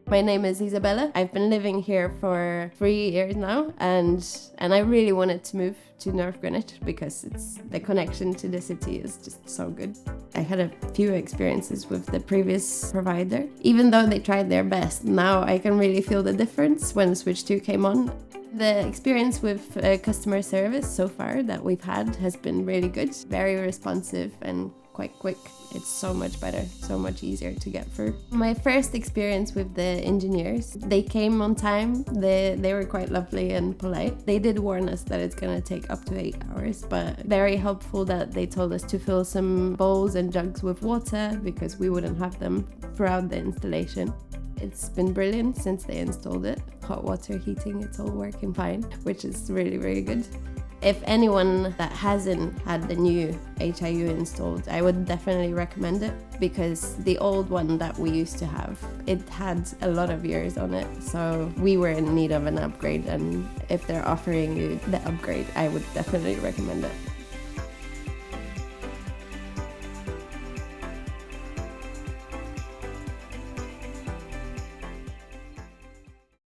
My name is Isabella. I've been living here for 3 years now, and I really wanted to move to North Greenwich because the connection to the city is just so good. I had a few experiences with the previous provider. Even though they tried their best, now I can really feel the difference when Switch 2 came on. The experience with customer service so far that we've had has been really good, very responsive and quite quick. It's so much better, so much easier to get through. My first experience with the engineers, they came on time, they were quite lovely and polite. They did warn us that it's gonna take up to 8 hours, but very helpful that they told us to fill some bowls and jugs with water because we wouldn't have them throughout the installation. It's been brilliant since they installed it. Hot water heating, it's all working fine, which is really, really good. If anyone that hasn't had the new HIU installed, I would definitely recommend it because the old one that we used to have, it had a lot of years on it. So we were in need of an upgrade, and if they're offering you the upgrade, I would definitely recommend it.